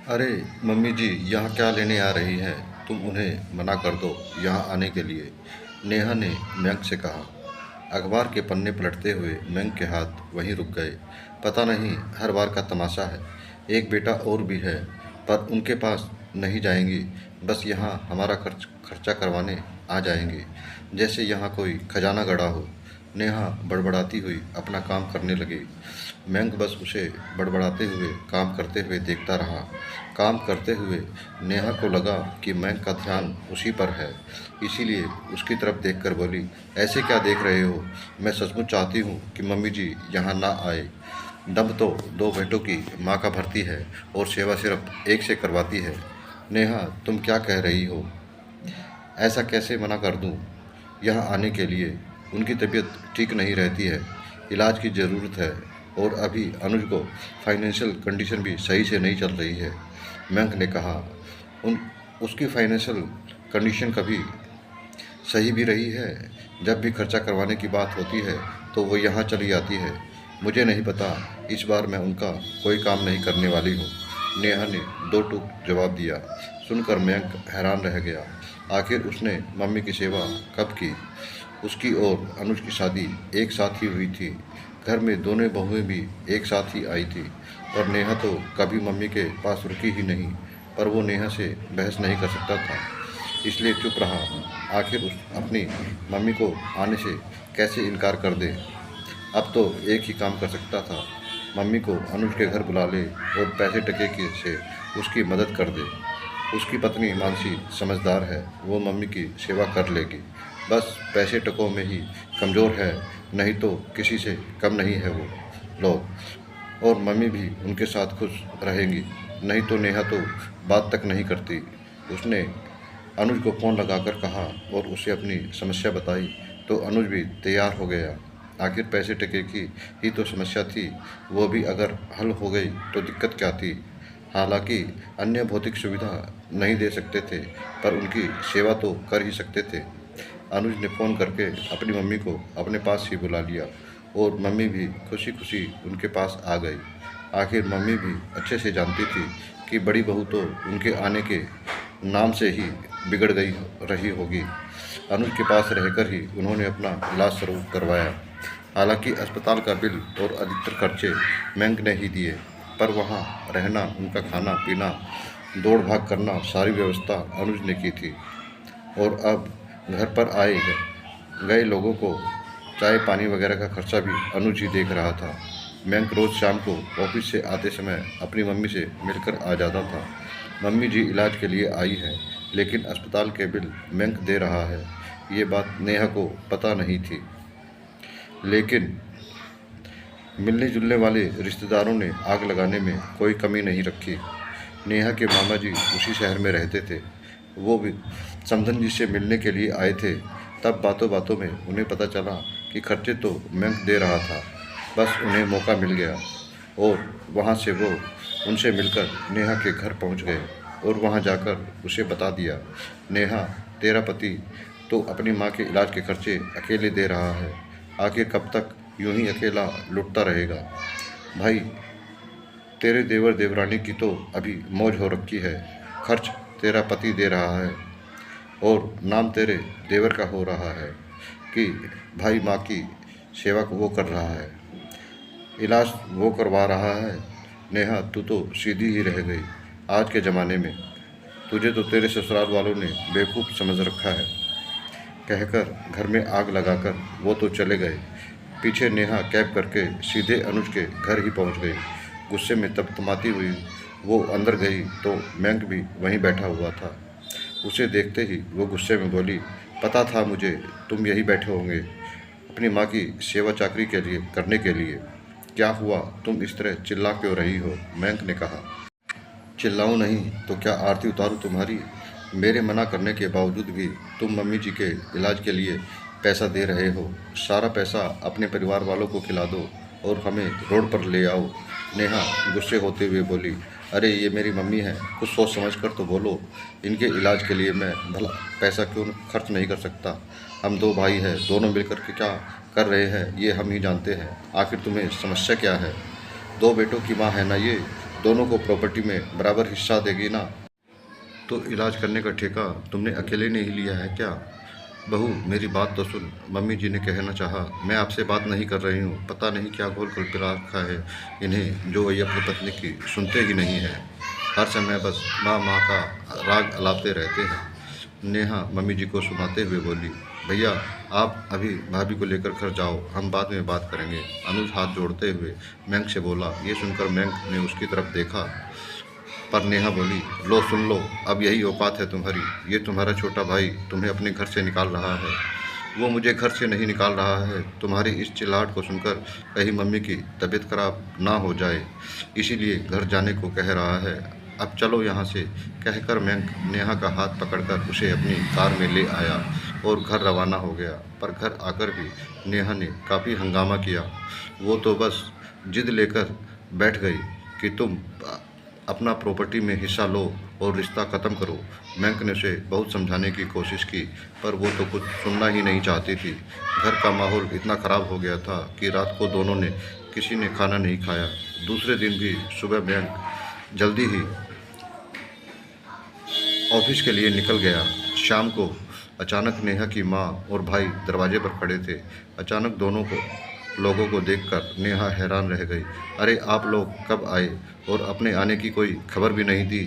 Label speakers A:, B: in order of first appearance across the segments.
A: अरे मम्मी जी, यहाँ क्या लेने आ रही हैं? तुम उन्हें मना कर दो यहाँ आने के लिए, नेहा ने मयंक से कहा। अखबार के पन्ने पलटते हुए मयंक के हाथ वहीं रुक गए। पता नहीं, हर बार का तमाशा है। एक बेटा और भी है, पर उनके पास नहीं जाएंगी। बस यहाँ हमारा खर्चा करवाने आ जाएंगी, जैसे यहाँ कोई खजाना गड़ा हो। नेहा बड़बड़ाती हुई अपना काम करने लगी। मयंक बस उसे बड़बड़ाते हुए काम करते हुए देखता रहा। काम करते हुए नेहा को लगा कि मयंक का ध्यान उसी पर है, इसीलिए उसकी तरफ देखकर बोली, ऐसे क्या देख रहे हो? मैं सचमुच चाहती हूँ कि मम्मी जी यहाँ ना आए। दम तो दो बेटों की माँ का भरती है और सेवा सिर्फ एक से करवाती है। नेहा, तुम क्या कह रही हो? ऐसा कैसे मना कर दूँ यहाँ आने के लिए? उनकी तबीयत ठीक नहीं रहती है, इलाज की ज़रूरत है, और अभी अनुज को फाइनेंशियल कंडीशन भी सही से नहीं चल रही है। मयंक ने कहा, उन उसकी फाइनेंशियल कंडीशन कभी सही भी रही है। जब भी खर्चा करवाने की बात होती है तो वो यहाँ चली आती है। मुझे नहीं पता, इस बार मैं उनका कोई काम नहीं करने वाली हूँ। नेहा ने दो टूक जवाब दिया। सुनकर मयंक हैरान रह गया। आखिर उसने मम्मी की सेवा कब की? उसकी और अनुज की शादी एक साथ ही हुई थी। घर में दोनों बहुएं भी एक साथ ही आई थी, और नेहा तो कभी मम्मी के पास रुकी ही नहीं। पर वो नेहा से बहस नहीं कर सकता था, इसलिए चुप रहा। आखिर उस अपनी मम्मी को आने से कैसे इनकार कर दे? अब तो एक ही काम कर सकता था, मम्मी को अनुज के घर बुला ले और पैसे टके के से उसकी मदद कर दे। उसकी पत्नी मानसी समझदार है, वो मम्मी की सेवा कर लेगी। बस पैसे टकों में ही कमज़ोर है, नहीं तो किसी से कम नहीं है वो लोग। और मम्मी भी उनके साथ खुश रहेंगी। नहीं तो नेहा तो बात तक नहीं करती। उसने अनुज को फ़ोन लगाकर कहा और उसे अपनी समस्या बताई, तो अनुज भी तैयार हो गया। आखिर पैसे टके की ही तो समस्या थी, वो भी अगर हल हो गई तो दिक्कत क्या थी। हालांकि अन्य भौतिक सुविधा नहीं दे सकते थे, पर उनकी सेवा तो कर ही सकते थे। अनुज ने फ़ोन करके अपनी मम्मी को अपने पास ही बुला लिया, और मम्मी भी खुशी खुशी उनके पास आ गई। आखिर मम्मी भी अच्छे से जानती थी कि बड़ी बहू तो उनके आने के नाम से ही बिगड़ गई रही होगी। अनुज के पास रहकर ही उन्होंने अपना इलाज शुरू करवाया। हालांकि अस्पताल का बिल और अधिकतर खर्चे मयंक ने ही दिए, पर वहाँ रहना, उनका खाना पीना, दौड़ भाग करना, सारी व्यवस्था अनुज ने की थी। और अब घर पर आए गए लोगों को चाय पानी वगैरह का खर्चा भी अनुज ही देख रहा था। मयंक रोज़ शाम को ऑफिस से आते समय अपनी मम्मी से मिलकर आ जाता था। मम्मी जी इलाज के लिए आई है, लेकिन अस्पताल के बिल मयंक दे रहा है। ये बात नेहा को पता नहीं थी, लेकिन मिलने जुलने वाले रिश्तेदारों ने आग लगाने में कोई कमी नहीं रखी। नेहा के मामा जी उसी शहर में रहते थे। वो भी समधन जी से मिलने के लिए आए थे। तब बातों बातों में उन्हें पता चला कि खर्चे तो मयंक दे रहा था। बस उन्हें मौका मिल गया, और वहाँ से वो उनसे मिलकर नेहा के घर पहुँच गए और वहाँ जाकर उसे बता दिया, नेहा, तेरा पति तो अपनी माँ के इलाज के खर्चे अकेले दे रहा है। आखिर कब तक यूं ही अकेला लुटता रहेगा? भाई, तेरे देवर देवरानी की तो अभी मौज हो रखी है। खर्च तेरा पति दे रहा है, और नाम तेरे देवर का हो रहा है कि भाई माँ की सेवा को वो कर रहा है, इलाज वो करवा रहा है। नेहा, तू तो सीधी ही रह गई। आज के ज़माने में तुझे तो तेरे ससुराल वालों ने बेवकूफ़ समझ रखा है, कहकर घर में आग लगाकर वो तो चले गए। पीछे नेहा कैब करके सीधे अनुज के घर ही पहुंच गई। गुस्से में तमतमाती हुई वो अंदर गई तो मयंक भी वहीं बैठा हुआ था। उसे देखते ही वो गुस्से में बोली, पता था मुझे तुम यहीं बैठे होंगे अपनी माँ की सेवा चाकरी के लिए करने के लिए। क्या हुआ, तुम इस तरह चिल्ला क्यों रही हो? मयंक ने कहा। चिल्लाऊं नहीं तो क्या आरती उतारूं तुम्हारी? मेरे मना करने के बावजूद भी तुम मम्मी जी के इलाज के लिए पैसा दे रहे हो। सारा पैसा अपने परिवार वालों को खिला दो और हमें रोड पर ले आओ। नेहा गुस्से होते हुए बोली, अरे ये मेरी मम्मी है, कुछ सोच समझ कर तो बोलो। इनके इलाज के लिए मैं भला पैसा क्यों खर्च नहीं कर सकता? हम दो भाई हैं, दोनों मिलकर के क्या कर रहे हैं ये हम ही जानते हैं। आखिर तुम्हें समस्या क्या है? दो बेटों की माँ है ना ये, दोनों को प्रॉपर्टी में बराबर हिस्सा देगी ना? तो इलाज करने का ठेका तुमने अकेले ने ही लिया है क्या? बहू, मेरी बात तो सुन। मम्मी जी ने कहना चाहा, मैं आपसे बात नहीं कर रही हूँ। पता नहीं क्या घोल कर पिला रखा है इन्हें, जो ये अपनी पत्नी की सुनते ही नहीं है। हर समय बस माँ माँ का राग अलापते रहते हैं। नेहा मम्मी जी को सुनाते हुए बोली, भैया आप अभी भाभी को लेकर घर जाओ, हम बाद में बात करेंगे। अनुज हाथ जोड़ते हुए मैंक से बोला। ये सुनकर मैंक ने उसकी तरफ देखा, पर नेहा बोली, लो सुन लो, अब यही औकात है तुम्हारी। ये तुम्हारा छोटा भाई तुम्हें अपने घर से निकाल रहा है। वो मुझे घर से नहीं निकाल रहा है, तुम्हारी इस चिल्लाहट को सुनकर कहीं मम्मी की तबीयत खराब ना हो जाए, इसीलिए घर जाने को कह रहा है। अब चलो यहाँ से, कहकर मैंक नेहा का हाथ पकड़कर उसे अपनी कार में ले आया और घर रवाना हो गया। पर घर आकर भी नेहा ने काफ़ी हंगामा किया। वो तो बस जिद लेकर बैठ गई कि तुम अपना प्रॉपर्टी में हिस्सा लो और रिश्ता ख़त्म करो। मैंक ने उसे बहुत समझाने की कोशिश की, पर वो तो कुछ सुनना ही नहीं चाहती थी। घर का माहौल इतना ख़राब हो गया था कि रात को दोनों ने किसी ने खाना नहीं खाया। दूसरे दिन भी सुबह मैंक जल्दी ही ऑफिस के लिए निकल गया। शाम को अचानक नेहा की माँ और भाई दरवाजे पर खड़े थे। अचानक दोनों को लोगों को देखकर नेहा हैरान रह गई। अरे आप लोग कब आए और अपने आने की कोई खबर भी नहीं दी?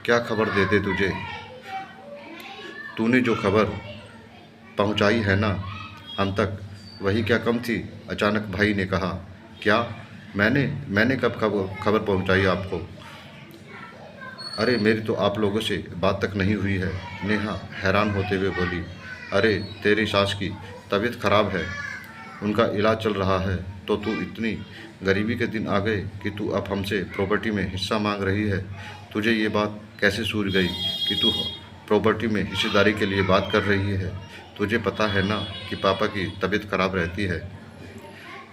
A: क्या खबर देते तुझे? तूने जो खबर पहुंचाई है ना हम तक, वही क्या कम थी? अचानक भाई ने कहा। क्या? मैंने कब खबर पहुंचाई आपको? अरे मेरी तो आप लोगों से बात तक नहीं हुई है। नेहा हैरान होते हुए बोली। अरे तेरी सास की तबीयत खराब है, उनका इलाज चल रहा है, तो तू इतनी गरीबी के दिन आ गए कि तू अब हमसे प्रॉपर्टी में हिस्सा मांग रही है। तुझे ये बात कैसे सूझ गई कि तू प्रॉपर्टी में हिस्सेदारी के लिए बात कर रही है? तुझे पता है ना कि पापा की तबीयत खराब रहती है।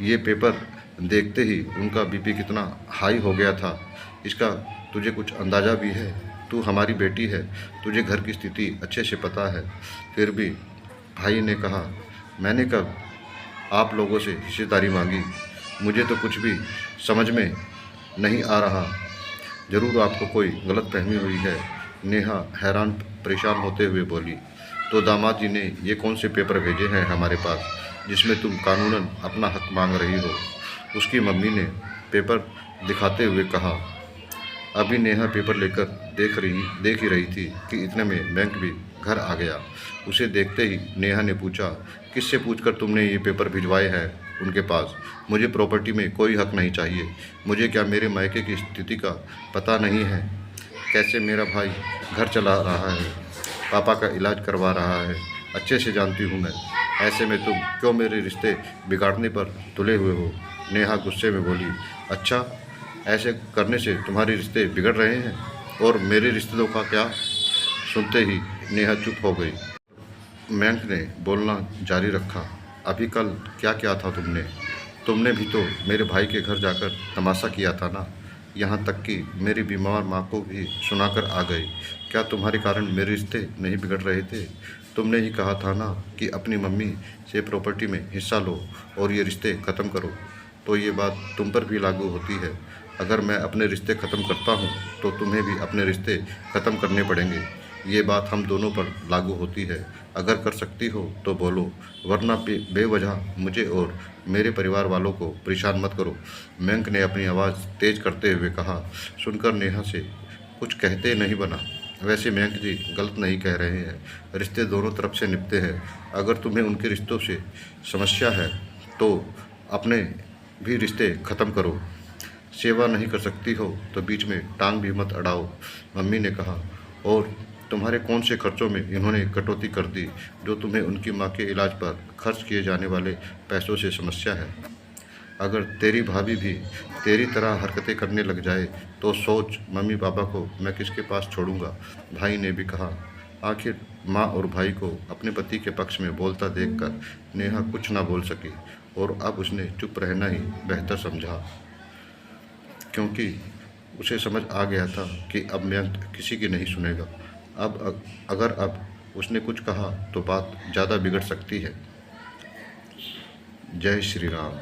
A: ये पेपर देखते ही उनका बीपी कितना हाई हो गया था, इसका तुझे कुछ अंदाज़ा भी है? तू हमारी बेटी है, तुझे घर की स्थिति अच्छे से पता है। फिर भी भाई ने कहा, मैंने कब आप लोगों से हिस्सेदारी मांगी? मुझे तो कुछ भी समझ में नहीं आ रहा। ज़रूर आपको कोई गलतफहमी हुई है। नेहा हैरान परेशान होते हुए बोली। तो दामाद जी ने ये कौन से पेपर भेजे हैं हमारे पास, जिसमें तुम कानूनन अपना हक मांग रही हो? उसकी मम्मी ने पेपर दिखाते हुए कहा। अभी नेहा पेपर लेकर देख ही रही थी कि इतने में बैंक भी घर आ गया। उसे देखते ही नेहा ने पूछा, किससे पूछकर तुमने ये पेपर भिजवाए हैं उनके पास? मुझे प्रॉपर्टी में कोई हक नहीं चाहिए। मुझे क्या मेरे मायके की स्थिति का पता नहीं है? कैसे मेरा भाई घर चला रहा है, पापा का इलाज करवा रहा है, अच्छे से जानती हूँ मैं। ऐसे में तुम क्यों मेरे रिश्ते बिगाड़ने पर तुले हुए हो? नेहा गुस्से में बोली। अच्छा, ऐसे करने से तुम्हारे रिश्ते बिगड़ रहे हैं, और मेरे रिश्तों का क्या? सुनते ही नेहा चुप हो गई। मैंक ने बोलना जारी रखा। अभी कल क्या किया था तुमने? तुमने भी तो मेरे भाई के घर जाकर तमाशा किया था ना, यहाँ तक कि मेरी बीमार माँ को भी सुनाकर आ गए। क्या तुम्हारे कारण मेरे रिश्ते नहीं बिगड़ रहे थे? तुमने ही कहा था ना कि अपनी मम्मी से प्रॉपर्टी में हिस्सा लो और ये रिश्ते ख़त्म करो। तो ये बात तुम पर भी लागू होती है। अगर मैं अपने रिश्ते ख़त्म करता हूँ तो तुम्हें भी अपने रिश्ते ख़त्म करने पड़ेंगे। ये बात हम दोनों पर लागू होती है। अगर कर सकती हो तो बोलो, वरना बेवजह मुझे और मेरे परिवार वालों को परेशान मत करो। मैंक ने अपनी आवाज़ तेज़ करते हुए कहा। सुनकर नेहा से कुछ कहते नहीं बना। वैसे मैंक जी गलत नहीं कह रहे हैं, रिश्ते दोनों तरफ से निभते हैं। अगर तुम्हें उनके रिश्तों से समस्या है तो अपने भी रिश्ते ख़त्म करो। सेवा नहीं कर सकती हो तो बीच में टांग भी मत अड़ाओ, मम्मी ने कहा। और तुम्हारे कौन से खर्चों में इन्होंने कटौती कर दी, जो तुम्हें उनकी माँ के इलाज पर खर्च किए जाने वाले पैसों से समस्या है? अगर तेरी भाभी भी तेरी तरह हरकतें करने लग जाए तो सोच, मम्मी पापा को मैं किसके पास छोड़ूंगा? भाई ने भी कहा। आखिर माँ और भाई को अपने पति के पक्ष में बोलता देखकर नेहा कुछ ना बोल सकी, और अब उसने चुप रहना ही बेहतर समझा, क्योंकि उसे समझ आ गया था कि अब मैं किसी की नहीं सुनेगा। अगर अब उसने कुछ कहा तो बात ज़्यादा बिगड़ सकती है। जय श्री राम।